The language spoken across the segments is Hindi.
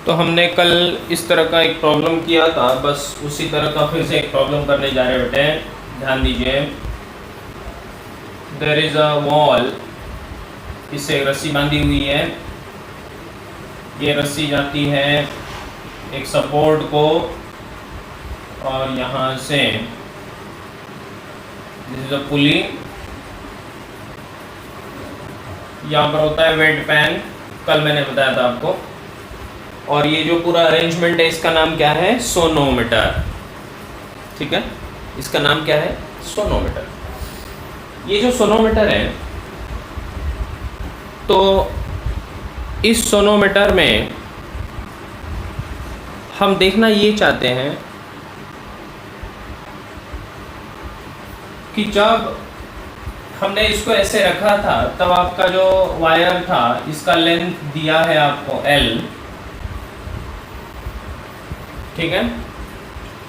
तो हमने कल इस तरह का एक प्रॉब्लम किया था, बस उसी तरह का फिर से एक प्रॉब्लम करने जा रहे बेटे। ध्यान दीजिए। देयर इज अ वॉल, इससे एक रस्सी बांधी हुई है। ये रस्सी जाती है एक सपोर्ट को, और यहाँ से दिस इज अ पुली। यहाँ पर होता है वेट पैन, कल मैंने बताया था आपको। और ये जो पूरा अरेंजमेंट है इसका नाम क्या है? सोनोमीटर। ठीक है, इसका नाम क्या है? सोनोमीटर। ये जो सोनोमीटर है, तो इस सोनोमीटर में हम देखना ये चाहते हैं कि जब हमने इसको ऐसे रखा था तब आपका जो वायर था इसका लेंथ दिया है आपको L। ठीक है,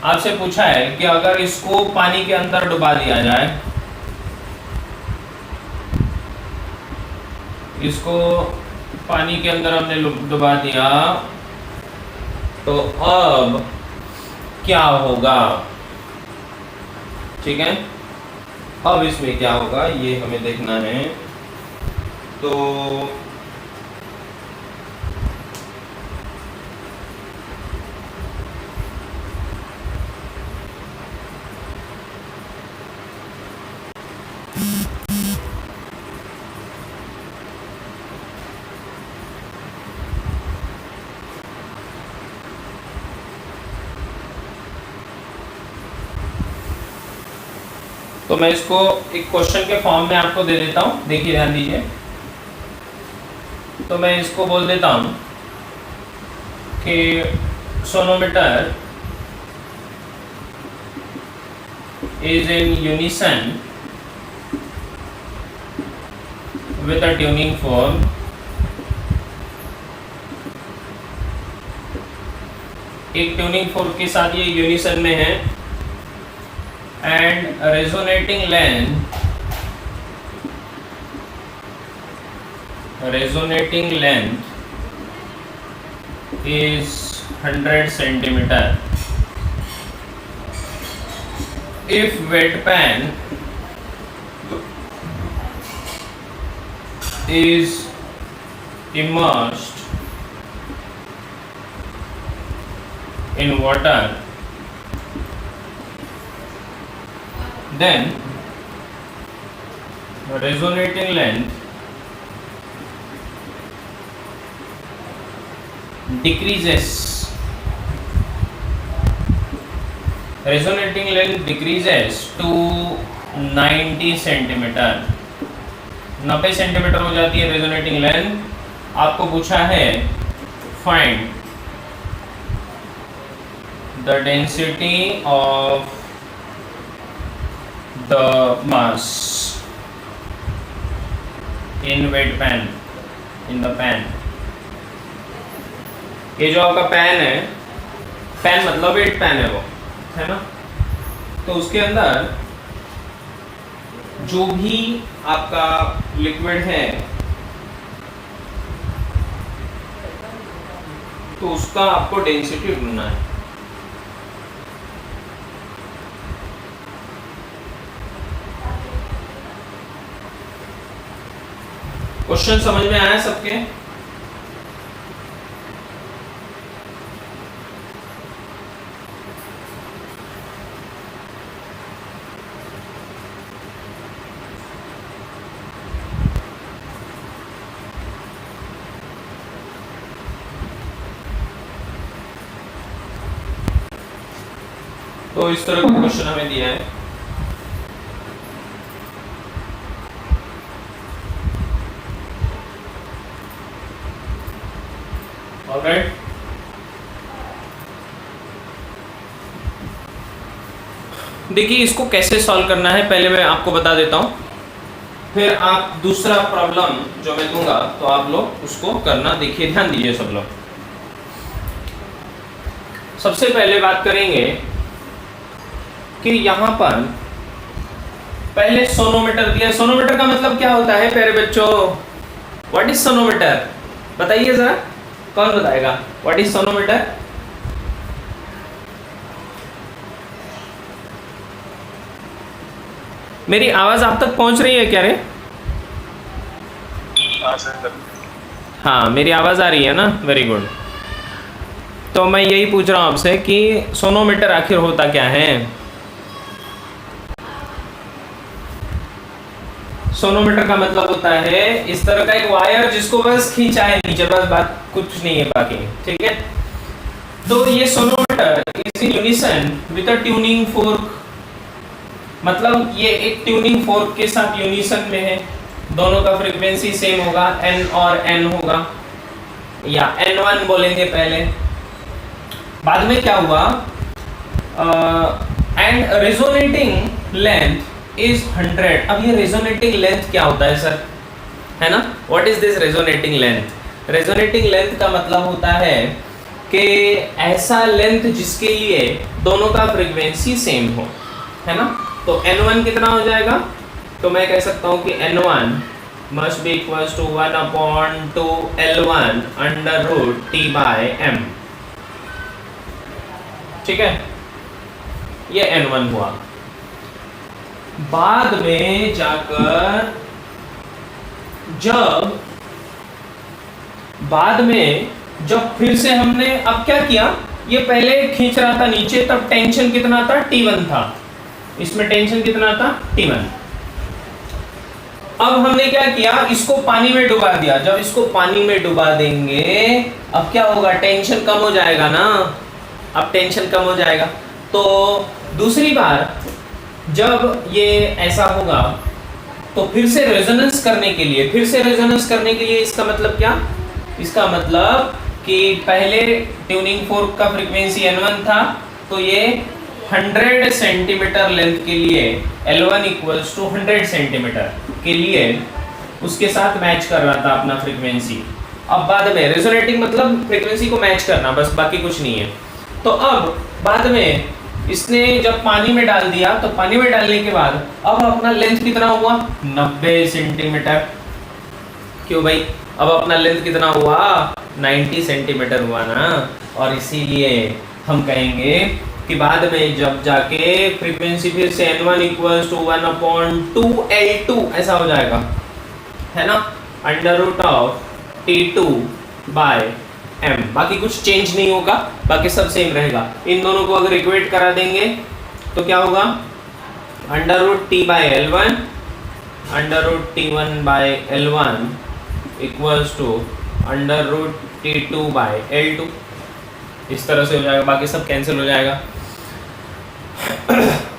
आपसे पूछा है कि अगर इसको पानी के अंदर डुबा दिया जाए, इसको पानी के अंदर हमने डुबा दिया, तो अब क्या होगा? ठीक है, अब इसमें क्या होगा ये हमें देखना है। तो तो मैं इसको एक क्वेश्चन के फॉर्म में आपको दे देता हूं, देखिए ध्यान दीजिए। तो मैं इसको बोल देता हूं कि sonometer is in unison with a tuning fork एक ट्यूनिंग फोर्क के साथ ये यूनिसन में है, and resonating length is 100 centimeter. If wet pan is immersed in water, then resonating length decreases. Resonating length decreases to 90 centimetre, 90 centimetre हो जाती है रेजोनेटिंग लेंथ। आपको पूछा है find the density of the mass in weight pan, in the pan. ये जो आपका पैन है, पैन मतलब वेट पैन है वो, है ना। तो उसके अंदर जो भी आपका लिक्विड है तो उसका आपको डेंसिटी ढूंढना है। क्वेश्चन समझ में आया सबके? तो इस तरह का क्वेश्चन हमें दिया है। ऑलराइट, देखिए इसको कैसे सॉल्व करना है पहले मैं आपको बता देता हूं, फिर आप दूसरा प्रॉब्लम जो मैं दूंगा तो आप लोग उसको करना। देखिए ध्यान दीजिए सब लोग। सबसे पहले बात करेंगे कि यहाँ पर पहले सोनोमीटर दिया। सोनोमीटर का मतलब क्या होता है प्यारे बच्चों? What is sonometer? बताइए जरा, कौन बताएगा व्हाट इज सोनोमीटर? मेरी आवाज आप तक पहुंच रही है क्या रे? हाँ, मेरी आवाज आ रही है ना? Very good. तो मैं यही पूछ रहा हूँ आपसे कि सोनोमीटर आखिर होता क्या है? सोनोमीटर का मतलब होता है इस तरह का एक वायर जिसको बस खींचा है नीचे, बस, बात कुछ नहीं है बाकी, ठीक है। तो ये sonometer is in unison with a tuning fork, मतलब ये एक ट्यूनिंग फोर्क के साथ यूनिसन में है। दोनों का फ्रीक्वेंसी सेम होगा, n और n होगा, या n1 बोलेंगे पहले। बाद में क्या हुआ, एंड रेजोनेटिंग लेंथ इज 100। अब ये रेजोनेटिंग लेंथ क्या होता है सर, है ना? What is this resonating length? Resonating length का मतलब होता है कि ऐसा लेंथ जिसके लिए दोनों का फ्रीक्वेंसी सेम हो, है ना? तो n1 कितना हो जाएगा? तो मैं कह सकता हूँ कि n1 must be equals to 1/2 L1 under root T by m, ठीक है? ये n1 हुआ। बाद में जाकर जब फिर से हमने अब क्या किया, ये पहले खींच रहा था नीचे, तब टेंशन कितना था? T1 था। इसमें टेंशन कितना था? T1। अब हमने क्या किया, इसको पानी में डुबा दिया। जब इसको पानी में डुबा देंगे अब क्या होगा, टेंशन कम हो जाएगा ना, अब टेंशन कम हो जाएगा। तो दूसरी बार जब ये ऐसा होगा तो फिर से रेजोनेंस करने के लिए इसका मतलब क्या? इसका मतलब कि पहले ट्यूनिंग फोर्क का फ्रीक्वेंसी n1 था, तो ये 100 सेंटीमीटर लेंथ के लिए L1 इक्वल्स टू 100 सेंटीमीटर के लिए उसके साथ मैच कर रहा था अपना फ्रीक्वेंसी। अब बाद में रेजोनेटिंग मतलब फ्रीक्वेंसी को मैच करना, बस, बाकी कुछ नहीं है। तो अब बाद में इसने जब पानी में डाल दिया, तो पानी में डालने के बाद अब अपना लेंथ कितना हुआ? 90 सेंटीमीटर। क्यों भाई? अब अपना लेंथ कितना हुआ? 90 सेंटीमीटर हुआ ना। और इसीलिए हम कहेंगे कि बाद में जब जाके फ्रीक्वेंसी फिर से n1 इक्वल्स टू 1/2 L2 ऐसा हो जाएगा, है ना? Under root of T2 by m। बाकी कुछ चेंज नहीं होगा, बाकी सब सेम रहेगा। इन दोनों को अगर इक्वेट करा देंगे तो क्या होगा? Under root T by L1 under root T1 by L1 equals to under root T2 by L2। इस तरह से हो जाएगा, बाकी सब कैंसिल हो जाएगा।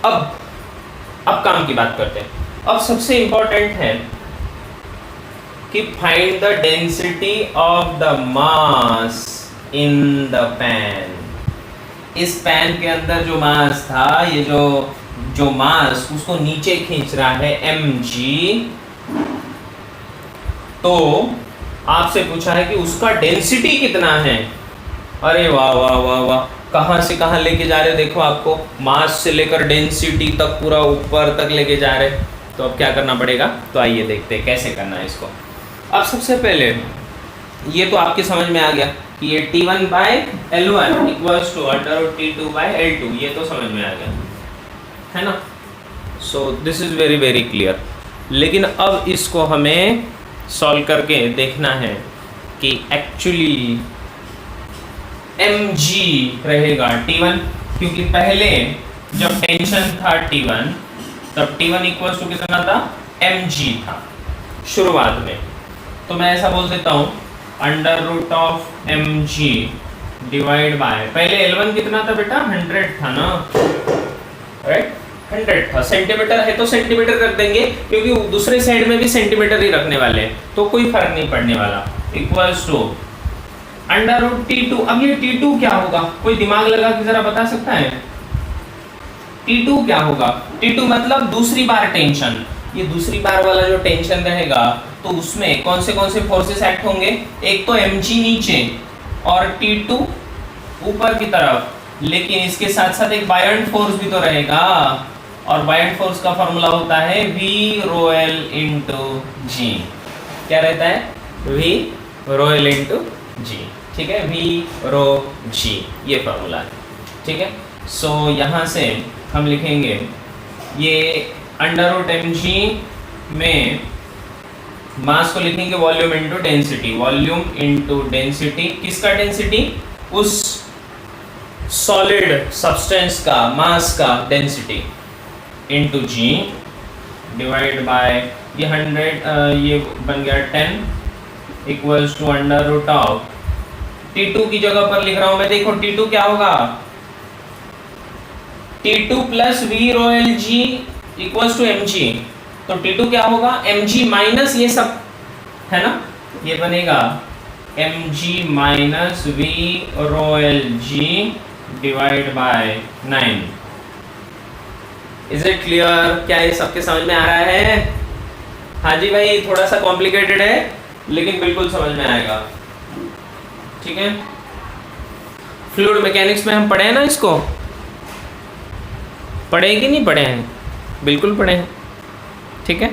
अब काम की बात करते हैं। अब सबसे इंपॉर्टेंट है कि find the density of the mass in the pan. इस पैन के अंदर जो मास था, ये जो मास उसको नीचे खींच रहा है mg, तो आपसे पूछा है कि उसका डेंसिटी कितना है। अरे वाह वाह वाह वाह, कहाँ से कहाँ लेके जा रहे, देखो आपको मास से लेकर डेंसिटी तक पूरा ऊपर तक लेके जा रहे। तो अब क्या करना पड़ेगा, तो आइए देखते हैं कैसे करना है इसको। अब सबसे पहले ये तो आपके समझ में आ गया कि ये T1 by L1 equals to under root T2 by L2, ये तो समझ में आ गया, है ना? सो this is very very clear. लेकिन अब इसको हमें सॉल्व करके देखना है कि एक्चुअली mg रहेगा T1, क्योंकि पहले जब टेंशन था T1 तब T1 इक्वल्स टू कितना था? mg था शुरुआत में। तो मैं ऐसा बोल देता हूँ under root of mg divide by, पहले L1 कितना था बेटा? 100 था ना, राइट? 100 था। सेंटीमीटर है तो सेंटीमीटर रख देंगे, क्योंकि दूसरे साइड में भी सेंटीमीटर ही रखने वाले हैं, तो कोई फर्क नहीं पड़ने वाला। Equals to under root T2। अब ये T2 क्या होगा, कोई दिमाग लगा के जरा बता सकता है? T2 क्या होगा? T2 मतलब दूसरी बार टेंशन। ये दूसरी बार वाला जो टेंशन रहेगा तो उसमें कौन से फोर्सेस एक्ट होंगे? एक तो mg नीचे और T2 ऊपर की तरफ, लेकिन इसके साथ साथ एक बायंड फोर्स भी तो रहेगा, और बायएंड फोर्स का फॉर्मूला होता है V रो L इंटू जी। क्या रहता है? V रो L इंटू जी। ठीक है, V रो G ये फॉर्मूला है। ठीक है, सो यहाँ से हम लिखेंगे ये अंडर रूट mg में मास को लिखेंगे volume into density, volume into density. किसका डेंसिटी? उस सॉलिड सब्सटेंस का मास का density into g divide by ये 100 ये बन गया 10 equals to under root of T2 की जगह पर लिख रहा हूं मैं। देखो T2 क्या होगा? T2 plus v rho l g equals to mg। तो T2 क्या होगा? mg माइनस ये सब है ना, ये बनेगा mg minus v rho l g divide by 9। Is it clear? क्या ये सबके समझ में आ रहा है? हाँ जी भाई, थोड़ा सा कॉम्प्लिकेटेड है लेकिन बिल्कुल समझ में आएगा। ठीक है, फ्लूइड मैकेनिक्स में हम पढ़े हैं ना, इसको पढ़े हैं कि नहीं पढ़े हैं? बिल्कुल पढ़े हैं। ठीक है,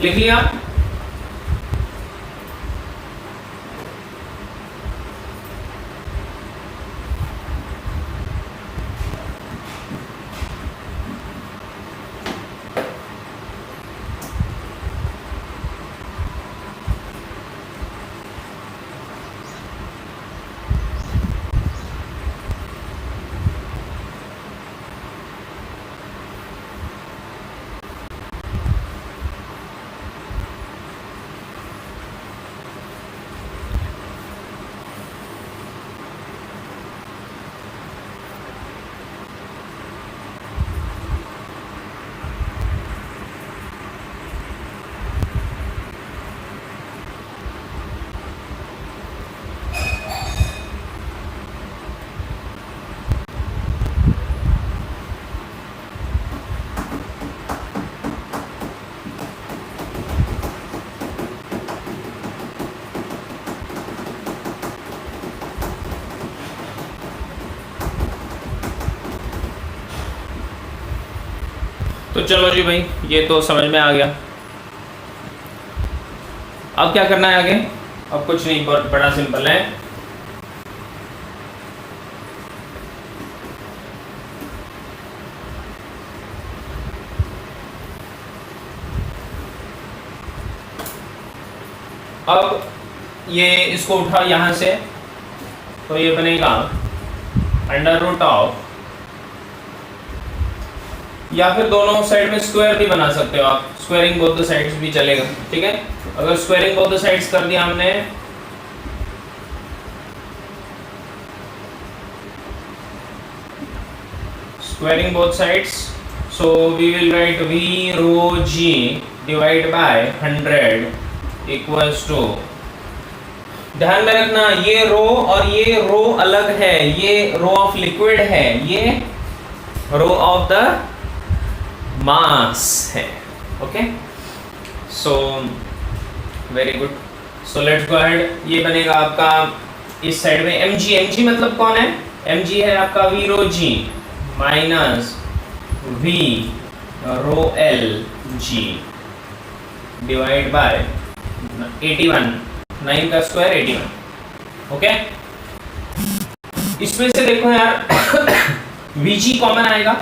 लिख लिया? तो चलो जी भाई, ये तो समझ में आ गया। अब क्या करना है आगे? अब कुछ नहीं, बहुत बड़ा सिंपल है। अब ये इसको उठा यहां से, तो ये बनेगा अंडर रूट ऑफ, या फिर दोनों साइड में स्क्वायर भी बना सकते हो आप, स्क्वायरिंग बोथ द साइड्स भी चलेगा। ठीक है, अगर स्क्वायरिंग बोथ द साइड्स कर दिया हमने, squaring both sides, so we will write v rho g divide by 100 equals to, ध्यान में रखना ये रो और ये रो अलग है, ये रो ऑफ लिक्विड है, ये रो ऑफ द मास है। Okay, so very good. So let's go ahead. ये बनेगा आपका इस साइड में mg, mg मतलब कौन है? mg है आपका v rho g minus v rho l g divide by 81, 9 का स्क्वायर 81। ओके, इसमें से देखो यार vg कॉमन आएगा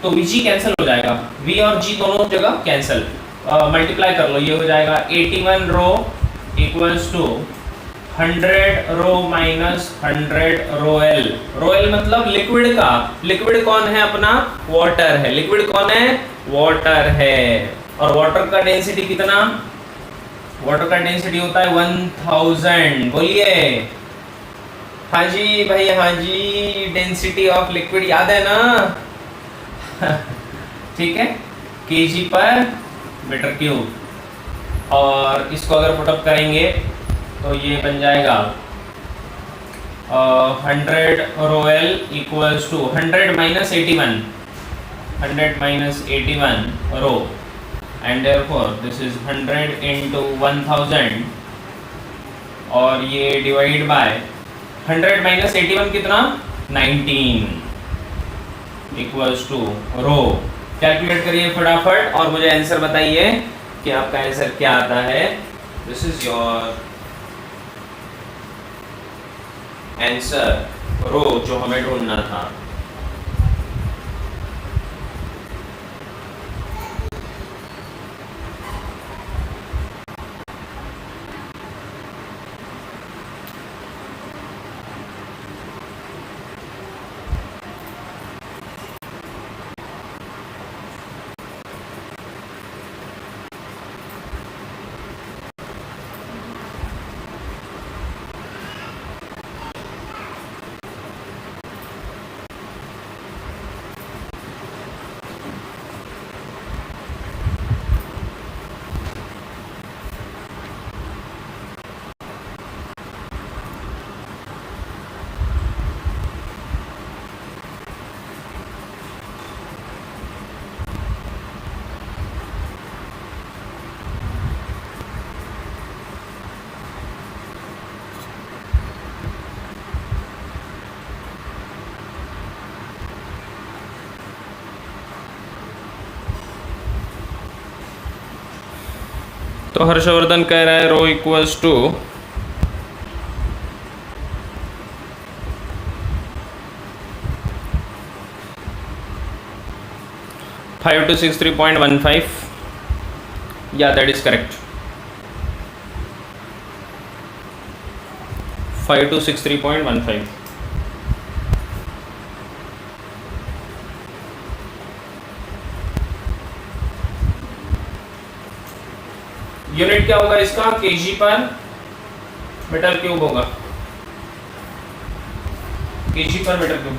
तो Vg कैंसिल हो जाएगा, V और G दोनों जगह कैंसिल, मल्टीप्लाई कर लो, ये हो जाएगा 81 rho equals to 100 rho minus 100 rho L। Rho L मतलब लिक्विड का, लिक्विड कौन है अपना? वाटर है। लिक्विड कौन है? वाटर है। और वाटर का डेंसिटी कितना? वाटर का डेंसिटी होता है 1000। बोलिए हाँ जी भाई, हाँ जी, डेंसिटी ऑफ लिक्विड याद है ना? ठीक है, kg पर मीटर क्यूब। और इसको अगर पुटअप करेंगे तो ये बन जाएगा 100 rho L equals to 100 minus 81, 100 minus 81 rho, and therefore this is 100 into 1000 और ये डिवाइड बाय 100 माइनस 81 कितना 19 इक्वल्स टू रो। कैलकुलेट करिए फटाफट और मुझे आंसर बताइए कि आपका आंसर क्या आता है। This is your answer, rho जो हमें ढूंढना था। तो हर्षवर्धन कह रहा है rho equals to 5263.15. Yeah, that is correct. 5263.15. Unit क्या होगा इसका? केजी पर मीटर क्यूब होगा, kg per metre cube.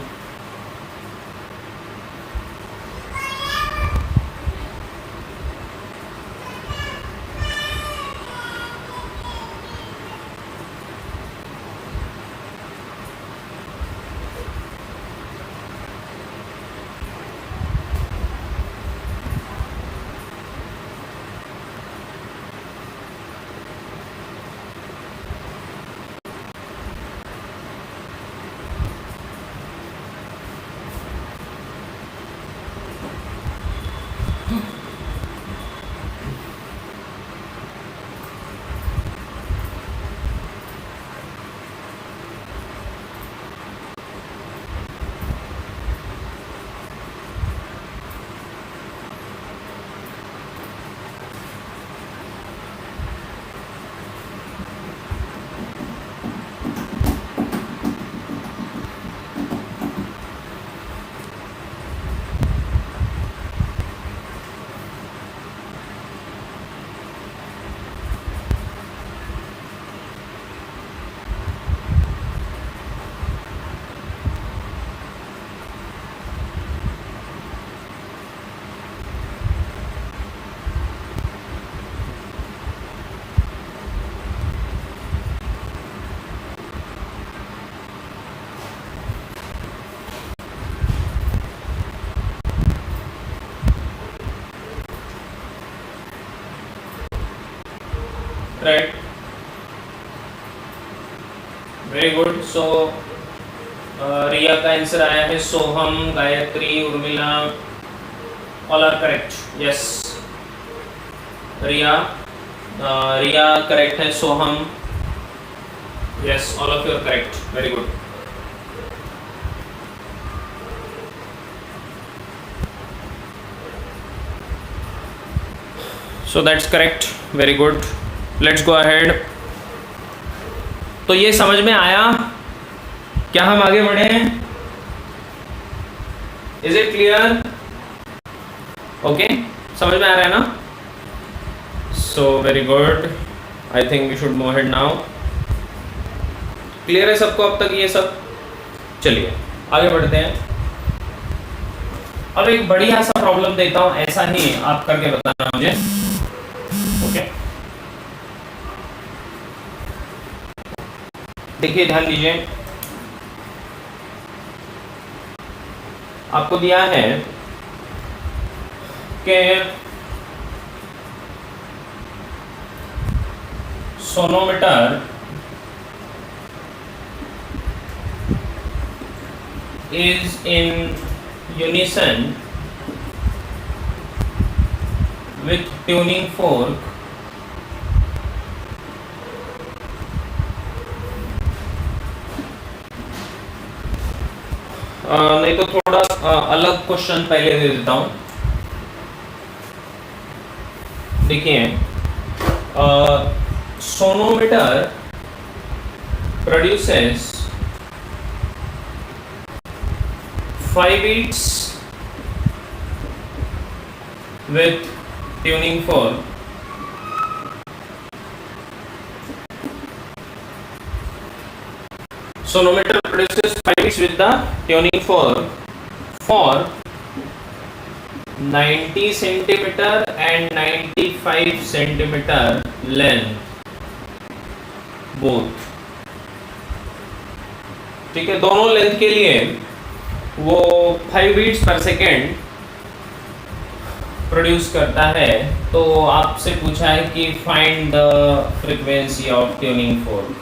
Right, very good. So Riya का आंसर आया है Soham, Gayatri, Urmila, all are correct. Yes, Riya correct है, Soham yes, all of you are correct. Very good. So that's correct. Very good. Let's go ahead. तो ये समझ में आया? क्या हम आगे बढ़े? Is it clear? Okay, समझ में आ रहा है ना? So very good. I think we should move ahead now. Clear है सबको अब तक ये सब? चलिए आगे बढ़ते हैं। अब एक बढ़िया सा प्रॉब्लम देता हूं, ऐसा ही आप करके बताना मुझे। ओके, देखिए ध्यान दीजिए, आपको दिया है कि sonometer is in unison with tuning fork नहीं तो थोड़ा अलग क्वेश्चन पहले दे देता हूं। देखिए, sonometer produces 5 beats with tuning fork sonometer produces 5 beats with the tuning fork for 90 centimeter and 95 centimeter length both। ठीक है, दोनों लेंथ के लिए वो 5 बीट्स पर सेकेंड प्रोड्यूस करता है। तो आपसे पूछा है कि find the frequency of tuning fork.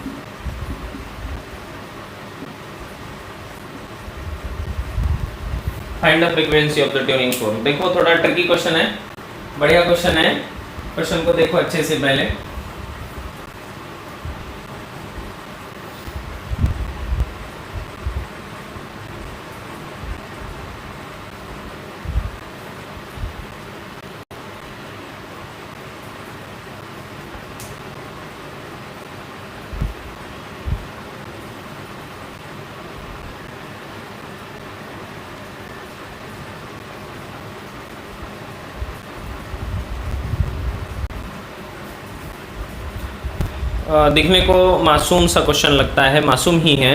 Find the frequency of the tuning fork. देखो, थोड़ा ट्रिकी क्वेश्चन है, बढ़िया क्वेश्चन है। क्वेश्चन को देखो अच्छे से पहले। दिखने को मासूम सा क्वेश्चन लगता है, मासूम ही है।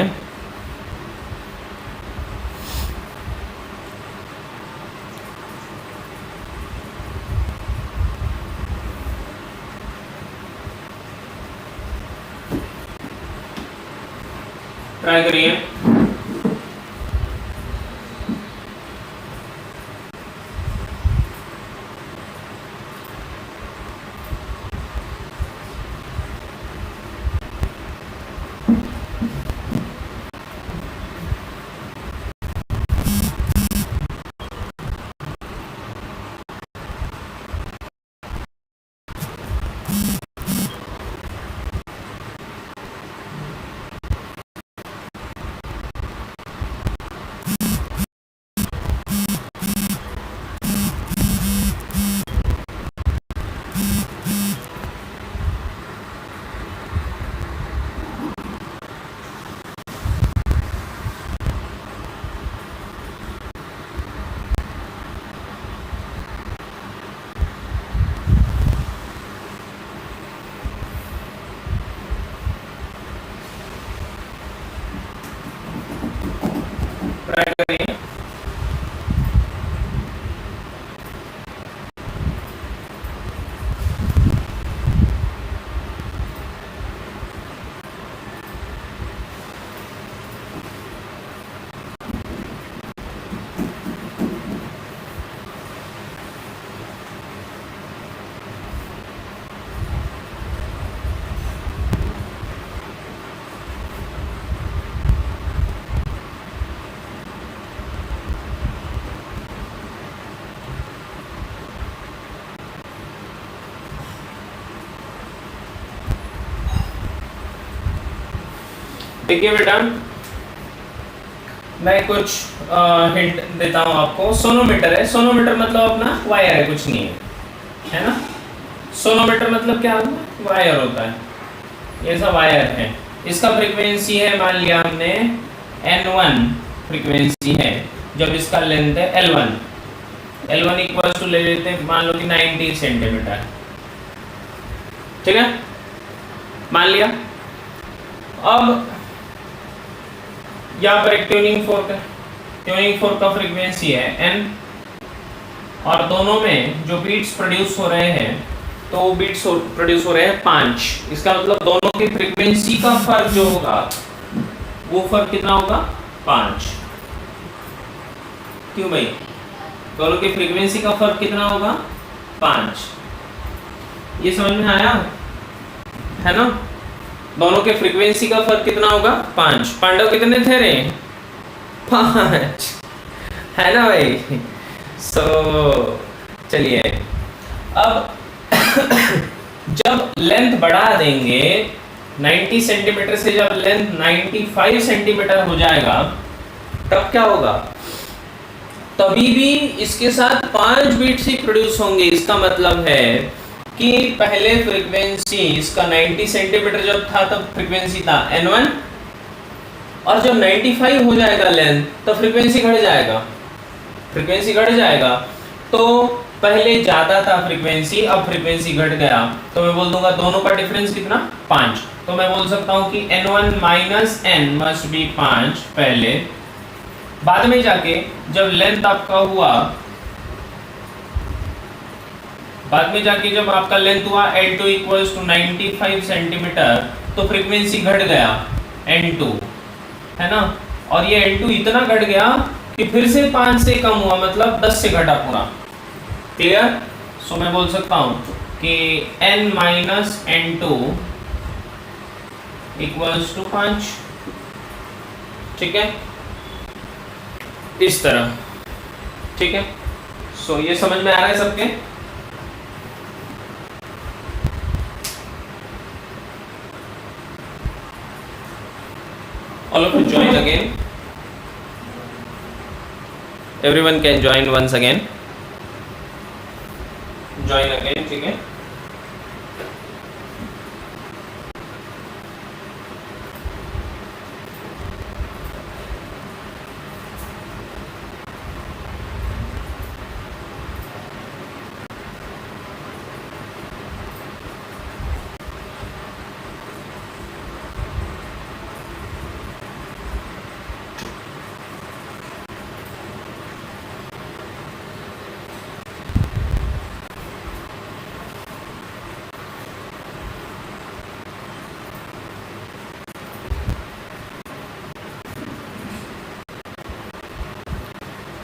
ट्राई करिए। ट्राई करिए। देखिए बेटा, मैं कुछ हिंट देता हूँ आपको। सोनोमीटर है, सोनोमीटर मतलब अपना वायर है, कुछ नहीं है ना। सोनोमीटर मतलब क्या होता है? वायर होता है, ये सब वायर है। इसका फ्रीक्वेंसी है, मान लिया हमने N1 फ्रीक्वेंसी है, जब इसका लेंथ है L1। L1 इक्वल टू ले लेते हैं, मान लो कि 90 सेंटीमीटर, ठीक है, मान लिया। अब यहाँ पर एक ट्यूनिंग फोर्क है, ट्यूनिंग फोर्क का फ्रीक्वेंसी है N, और दोनों में जो बीट्स प्रोड्यूस हो रहे हैं, तो वो बीट्स प्रोड्यूस हो रहे हैं 5। इसका मतलब दोनों की फ्रीक्वेंसी का फर्क जो होगा, वो फर्क कितना होगा? 5। क्यों भाई? दोनों की फ्रीक्वेंसी का फर्क कितना होगा? 5। ये समझ में आया है ना? दोनों के फ्रीक्वेंसी का फर्क कितना होगा? 5। पांडव कितने थे रे? 5 है ना भाई। सो चलिए अब जब लेंथ बढ़ा देंगे 90 सेंटीमीटर से, जब लेंथ 95 सेंटीमीटर हो जाएगा तब क्या होगा, तभी भी इसके साथ 5 बीट्स ही प्रोड्यूस होंगे। इसका मतलब है कि पहले फ्रीक्वेंसी इसका 90 सेंटीमीटर जब था तब फ्रीक्वेंसी था n1, और जब 95 हो जाएगा लेंथ तो फ्रीक्वेंसी घट जाएगा, फ्रीक्वेंसी घट जाएगा। तो पहले ज़्यादा था फ्रीक्वेंसी, अब फ्रीक्वेंसी घट गया, तो मैं बोल दूंगा दोनों का डिफरेंस कितना, 5। तो मैं बोल सकता हूँ कि n1 minus n must be 5 पहले, बाद में जाके जब लेंथ आपका हुआ, बाद में जाके जब आपका लेंथ हुआ L2 इक्वल्स टू 95 सेंटीमीटर तो फ्रीक्वेंसी घट गया N2, है ना। और ये N2 इतना घट गया कि फिर से 5 से कम हुआ, मतलब 10 से घटा पूरा। क्लियर? सो मैं बोल सकता हूँ कि n minus N2 equals to 5। ठीक है, इस तरह। ठीक है, सो ये समझ में आ रहा है सबके? All of you join again. Everyone can join once again. Join again, ठीक है?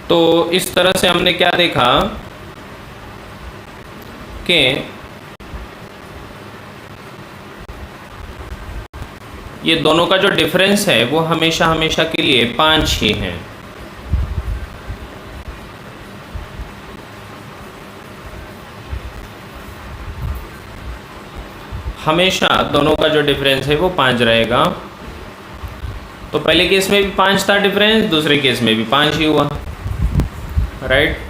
तो इस तरह से हमने क्या देखा कि ये दोनों का जो डिफरेंस है वो हमेशा हमेशा के लिए 5 ही है। हमेशा दोनों का जो डिफरेंस है वो 5 रहेगा। तो पहले केस में भी 5 था डिफरेंस, दूसरे केस में भी 5 ही हुआ, राइट।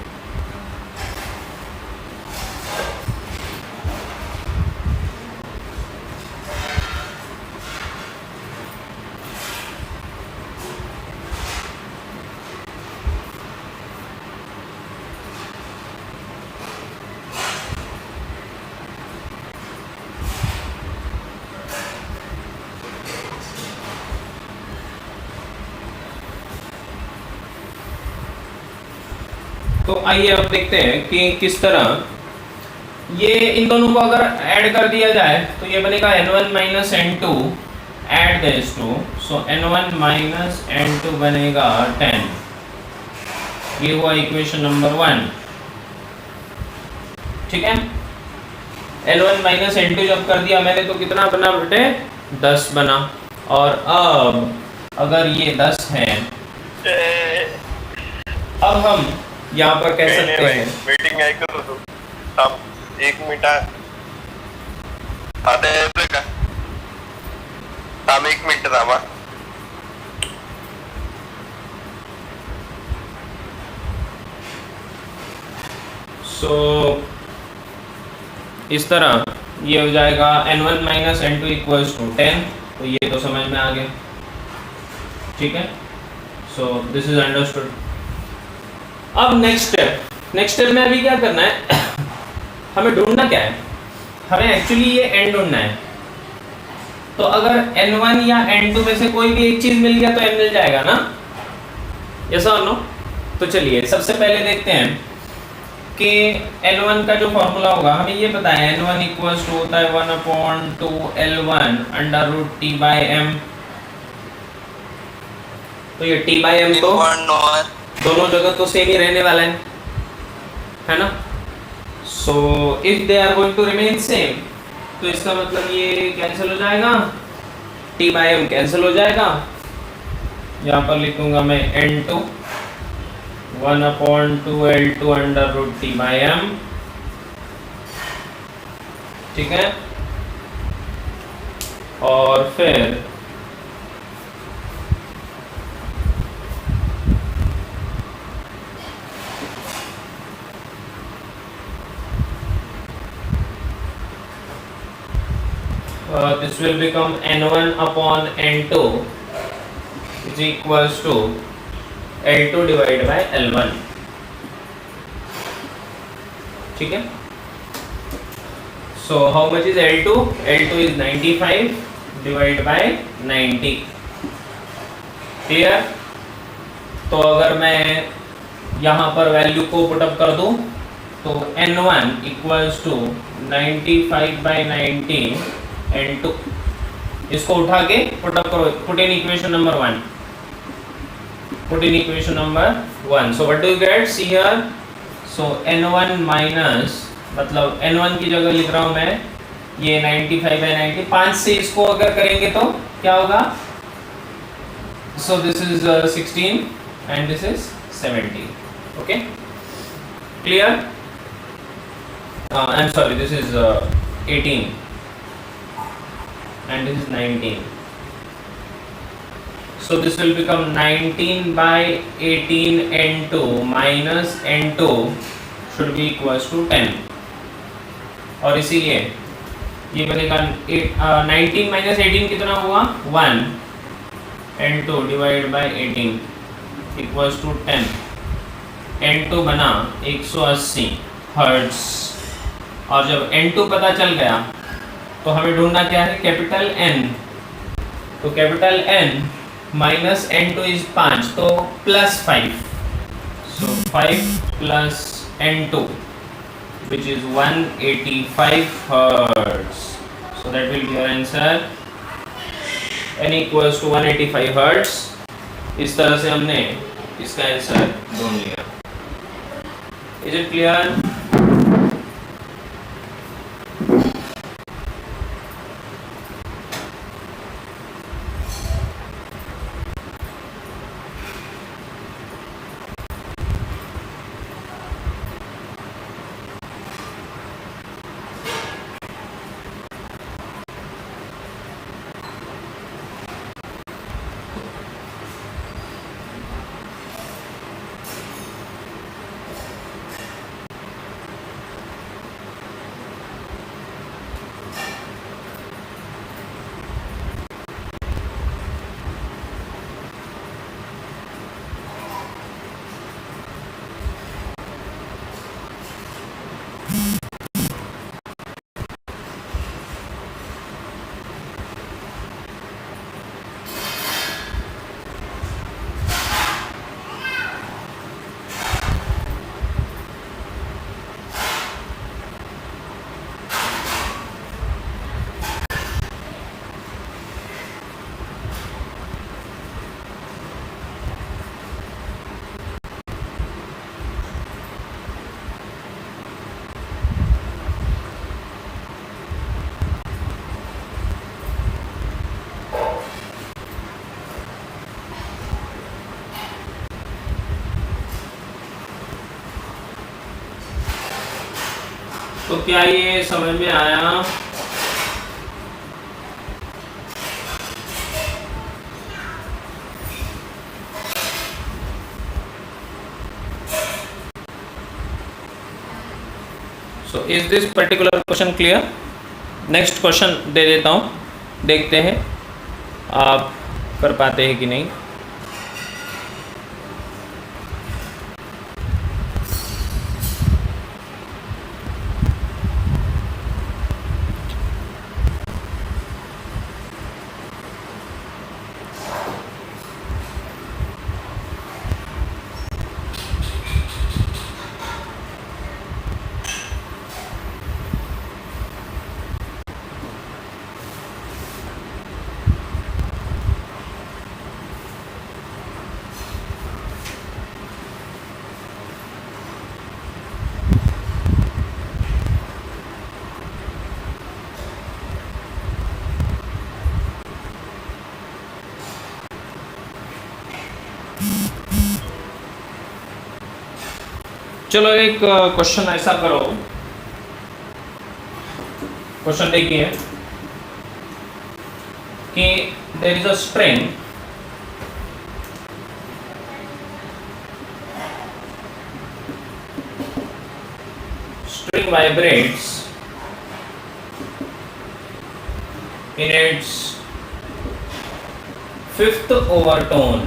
तो आइए अब देखते हैं कि किस तरह ये इन दोनों को अगर ऐड कर दिया जाए तो ये बनेगा n1 minus n2 add this to, so n1 minus n2 बनेगा 10। ये हुआ इक्वेशन नंबर 1। ठीक है, n1 माइनस n2 जब कर दिया मैंने तो कितना बना बेटे, 10 बना। और अब अगर ये 10 है, अब हम यहाँ पर कह सकते हैं मीटिंग आहे करू तू थांब 1 मिनिट आता येतोय का, थांब 1 मिनिट थांबा। सो इस तरह ये हो जाएगा n1 minus n2 equals to 10। तो ये तो समझ में आ गया। ठीक है, सो दिस इज अंडरस्टूड। अब नेक्स्ट स्टेप में अभी क्या करना है हमें ढूंढना क्या है, हमें एक्चुअली ये n ढूंढना है। तो अगर n1 या n2 में से कोई भी एक चीज मिल गया तो n मिल जाएगा ना, यस और नो। तो चलिए सबसे पहले देखते हैं कि n1 का जो फॉर्मूला होगा, हमें ये पता है n1 इक्वल्स टू होता है 1/2L1 under root t by m। तो ये t बाई m तो दोनों जगह तो सेम ही रहने वाला है ना। So if they are going to remain same तो इसका मतलब ये कैंसिल हो जाएगा, t बाई m कैंसिल हो जाएगा, यहाँ पर लिखूंगा मैं N2 1/2 L2 under root t by m, ठीक है। और फिर this will become N1 upon N2 is equals to L2 divided by L1, ठीक है। So how much is L2? L2 is 95 divided by 90, clear. तो अगर मैं यहाँ पर वैल्यू को पुटअप कर दूं तो N1 equals to 95 by 90 N2, इसको उठा के पुटअप करो, put in equation number 1, put in equation number 1। So what do you get, see here, so N1 minus, मतलब N1 की जगह लिख रहा हूं मैं ये 95 बाई 90, 5 से इसको अगर करेंगे तो क्या होगा, सो this is 16 and this is 70, okay, clear. I am sorry, this is 18 and this is 19, so this will become 19 by 18 N2 minus N2 should be equals to 10, और इसीलिए ये बनेगा 19 माइनस 18 कितना हुआ 1, N2 divide by 18 equals to 10, N2 बना 180 हर्ट्ज। और जब N2 पता चल गया तो हमें ढूंढना क्या है, कैपिटल N, तो capital N minus N2 is 5, तो plus 5, so 5 plus N2 which is 185 hertz, so that will be your answer, N equals to 185 hertz। इस तरह से हमने इसका आंसर ढूंढ लिया। Is it clear? तो क्या ये समझ में आया? So is this particular question clear? Next question दे देता हूँ, देखते हैं आप कर पाते हैं कि नहीं। चलो एक क्वेश्चन ऐसा करो, क्वेश्चन देखिए कि there is a string vibrates in its fifth overtone।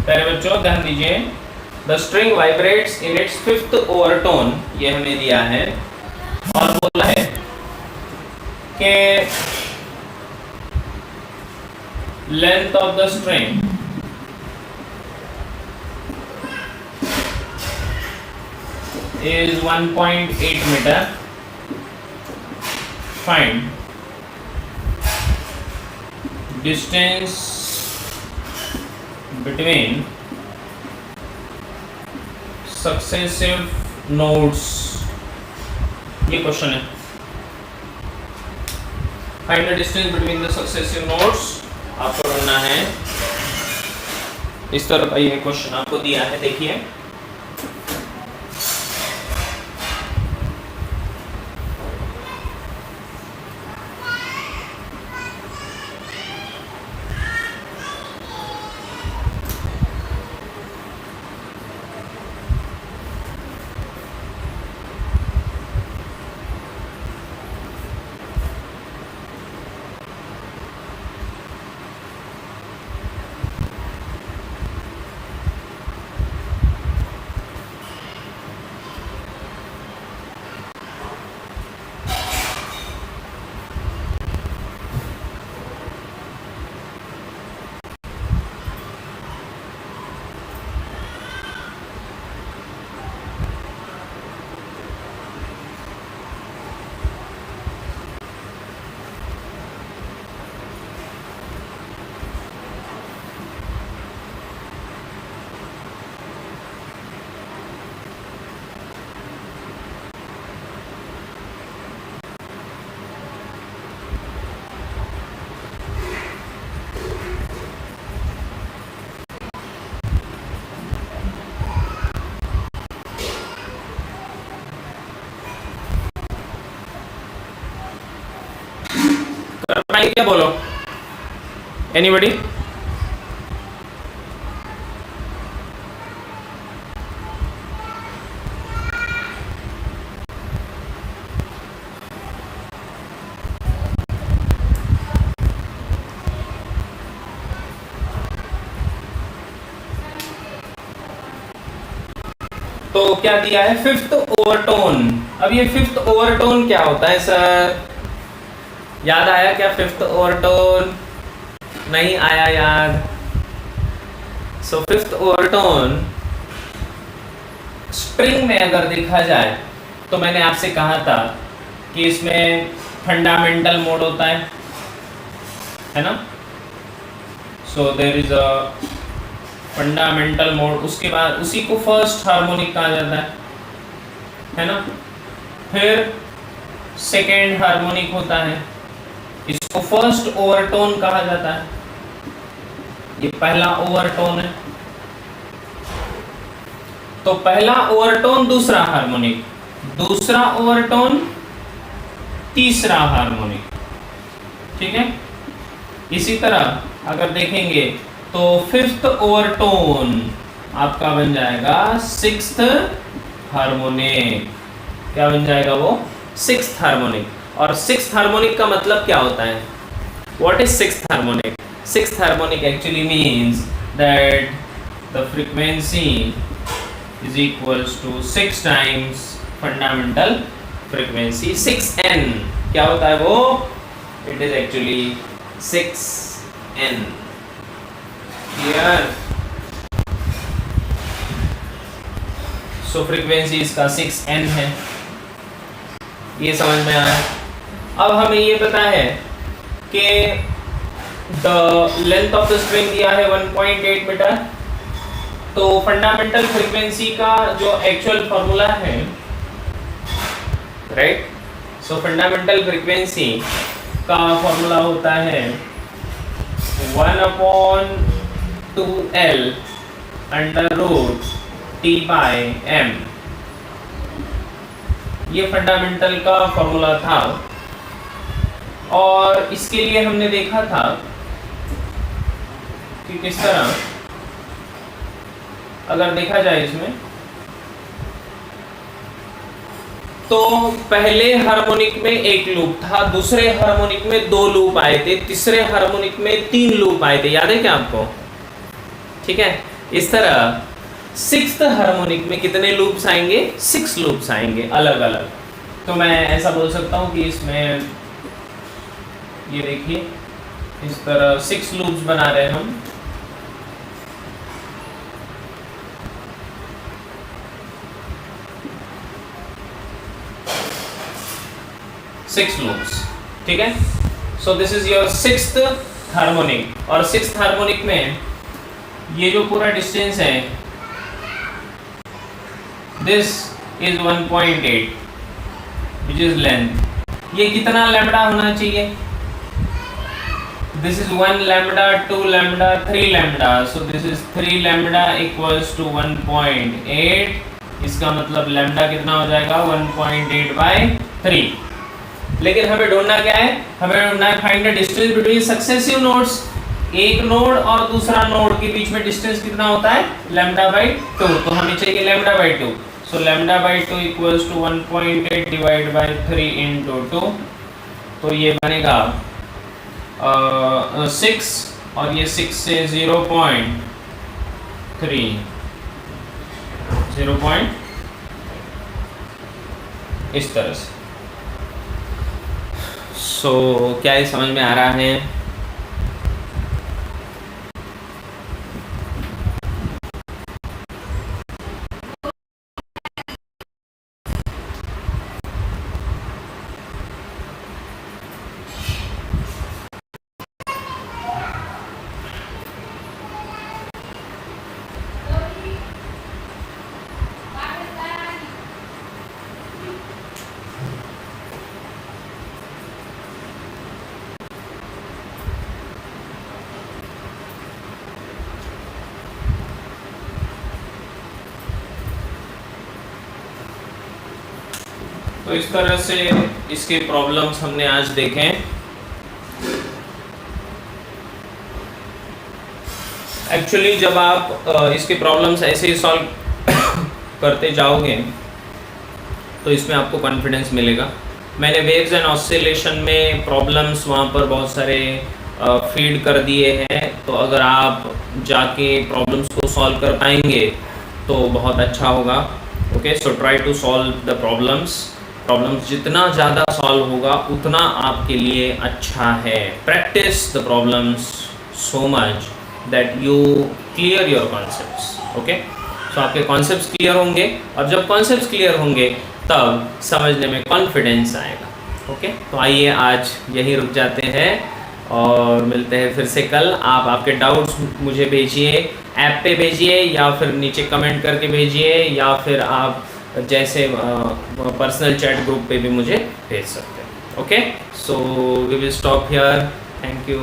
पहले बच्चों ध्यान दीजिए, the string vibrates in its fifth overtone, ये हमें दिया है और बोला है कि length of the string is 1.8 meter। Find distance between successive nodes, ये क्वेश्चन है। Find the distance between the successive nodes, आपको ढूंढना है। इस तरह का ये क्वेश्चन आपको दिया है, देखिए क्या बोलो, एनीबॉडी? तो क्या दिया है? Fifth overtone. अब ये फिफ्थ ओवरटोन क्या होता है सर? याद आया क्या फिफ्थ ओवरटोन? नहीं आया याद? सो फिफ्थ ओवरटोन स्ट्रिंग में अगर देखा जाए तो मैंने आपसे कहा था कि इसमें फंडामेंटल मोड होता है ना? So there is a fundamental mode, उसके बाद उसी को फर्स्ट हार्मोनिक कहा जाता है ना? फिर सेकेंड हार्मोनिक होता है, इसको फर्स्ट ओवरटोन कहा जाता है। ये पहला ओवरटोन है, तो पहला ओवरटोन दूसरा हार्मोनिक, दूसरा ओवरटोन तीसरा हार्मोनिक, ठीक है? इसी तरह अगर देखेंगे तो फिफ्थ ओवरटोन आपका बन जाएगा सिक्स्थ हार्मोनिक। क्या बन जाएगा वो? Sixth harmonic. और सिक्स्थ हार्मोनिक का मतलब क्या होता है? What is sixth harmonic? Sixth harmonic actually means that the frequency is equals to 6 times fundamental frequency 6n। क्या होता है वो? It is actually 6n। Clear? So frequency इसका 6n है, ये समझ में आया? अब हमें ये पता है कि the length of the string दिया है 1.8 मीटर, तो फंडामेंटल फ्रीक्वेंसी का जो एक्चुअल फॉर्मूला है, राइट? सो फंडामेंटल फ्रीक्वेंसी का फॉर्मूला होता है 1/2L अंडर रूट T/m। ये फंडामेंटल का फॉर्मूला था और इसके लिए हमने देखा था कि किस तरह अगर देखा जाए इसमें तो पहले हार्मोनिक में एक लूप था, दूसरे हार्मोनिक में 2 लूप आए थे, तीसरे हार्मोनिक में 3 लूप आए थे, याद है क्या आपको? ठीक है, इस तरह 6th हार्मोनिक में कितने लूप्स आएंगे? 6 लूप्स आएंगे अलग अलग। तो मैं ऐसा बोल सकता हूं कि इसमें ये देखिए इस तरह 6 लूप्स बना रहे हैं हम। सिक्स लूप्स, ठीक है। So this is your 6th harmonic और 6th हार्मोनिक में ये जो पूरा डिस्टेंस है this is 1.8 which is length. ये कितना लैम्बडा होना चाहिए? This is 1 lambda, 2 lambda, 3 lambda. So this is 3 lambda equals to 1.8। इसका मतलब लैम्बडा कितना हो जाएगा? 1.8/3। लेकिन हमें ढूंढना क्या है? हमें ढूंढना है find the distance between successive nodes. एक नोड और दूसरा नोड के बीच में डिस्टेंस कितना होता है? λ/2। तो हमें चाहिए λ/2। So λ/2 equals to 1.8 divide by 3 into 2। तो ये बनेगा 6 और ये 6 से 0.3 इस तरह से। सो क्या ये समझ में आ रहा है? तो इस तरह से इसके प्रॉब्लम्स हमने आज देखे। एक्चुअली जब आप इसके प्रॉब्लम्स ऐसे ही सॉल्व करते जाओगे तो इसमें आपको कॉन्फिडेंस मिलेगा। मैंने वेव्स एंड ऑसिलेशन में प्रॉब्लम्स वहाँ पर बहुत सारे फीड कर दिए हैं, तो अगर आप जाके प्रॉब्लम्स को सॉल्व कर पाएंगे तो बहुत अच्छा होगा। Okay, so try to solve the problems. Problems जितना ज़्यादा सॉल्व होगा उतना आपके लिए अच्छा है। Practice the problems so much that you clear your concepts. Okay, so आपके कॉन्सेप्ट्स क्लियर होंगे और जब कॉन्सेप्ट्स क्लियर होंगे तब समझने में कॉन्फिडेंस आएगा। ओके, तो आइए आज यहीं रुक जाते हैं और मिलते हैं फिर से कल। आप आपके डाउट्स मुझे भेजिए, ऐप पे भेजिए या फिर नीचे कमेंट करके भेजिए या फिर आप जैसे पर्सनल चैट ग्रुप पे भी मुझे भेज सकते हैं। Okay, so we will stop here. Thank you.